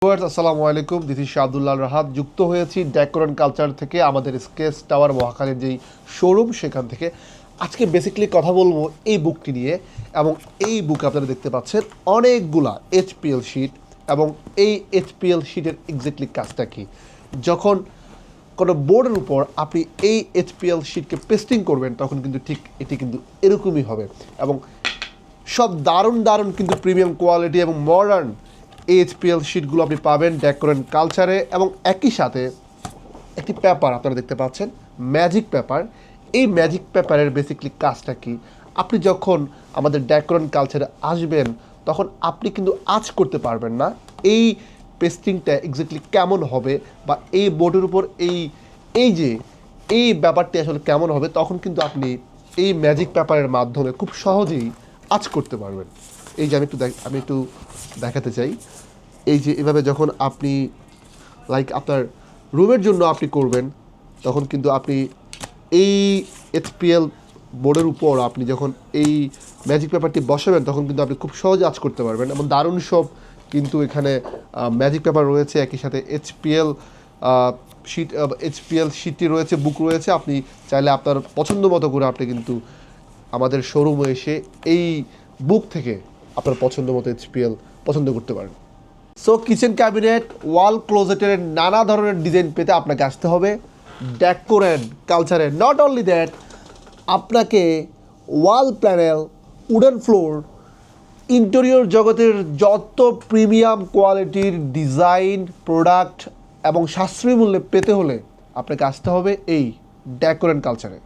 আসসালামু আলাইকুম, this is শাহাদুল্লাহ Rahat. যুক্ত হয়েছি ডেকোর অ্যান্ড কালচার থেকে, আমাদের স্কেচ টাওয়ার মহাখালীর যেই শোরুম সেখান থেকে। আজকে বেসিক্যালি কথা বলবো এই বুকটি নিয়ে, এবং এই বুকে আপনারা দেখতে পাচ্ছেন অনেকগুলা এইচপিএল শিট, এবং এই এইচপিএল শিটের এক্স্যাক্টলি কাজটা কী। যখন কোনো বোর্ডের উপর আপনি এই এইচপিএল শিটকে পেস্টিং করবেন তখন কিন্তু ঠিক এটি কিন্তু এরকমই হবে, এবং সব দারুণ দারুণ কিন্তু প্রিমিয়াম কোয়ালিটি এবং মডার্ন এইচপিএল শিটগুলো আপনি পাবেন ডেকোর অ্যান্ড কালচারে। এবং একই সাথে একটি পেপার আপনারা দেখতে পাচ্ছেন, ম্যাজিক পেপার। এই ম্যাজিক পেপারের বেসিক্যালি কাজটা কি, আপনি যখন আমাদের ডেকোর অ্যান্ড কালচারে আসবেন তখন আপনি কিন্তু আঁচ করতে পারবেন না এই পেস্টিংটা এক্স্যাক্টলি কেমন হবে, বা এই বোর্ডের উপর এই ব্যাপারটি আসলে কেমন হবে, তখন কিন্তু আপনি এই ম্যাজিক পেপারের মাধ্যমে খুব সহজেই আঁচ করতে পারবেন। এই যে আমি একটু দেখাতে চাই। এই যে এভাবে যখন আপনি আপনার রুমের জন্য আপনি করবেন, তখন কিন্তু আপনি এই এইচপিএল বোর্ডের উপর আপনি যখন এই ম্যাজিক পেপারটি বসাবেন তখন কিন্তু আপনি খুব সহজে আঁচ করতে পারবেন। এবং দারুণ সব কিন্তু এখানে ম্যাজিক পেপার রয়েছে, একই সাথে এইচপিএল শিটটি রয়েছে, বুক রয়েছে। আপনি চাইলে আপনার পছন্দ মতো করে আপনি কিন্তু আমাদের শোরুমে এসে এই বুক থেকে আপনার পছন্দ মতো এইচপিএল পছন্দ করতে পারেন। সো কিচেন ক্যাবিনেট, ওয়াল ক্লোজেটের নানা ধরনের ডিজাইন পেতে আপনাকে আসতে হবে ডেকোর অ্যান্ড কালচারে। নট অনলি দ্যাট, আপনাকে ওয়াল প্যানেল, উডেন ফ্লোর, ইন্টেরিয়র জগতের যত প্রিমিয়াম কোয়ালিটির ডিজাইন প্রোডাক্ট এবং সাশ্রয়ী মূল্যে পেতে হলে আপনাকে আসতে হবে এই ডেকোর অ্যান্ড কালচারে।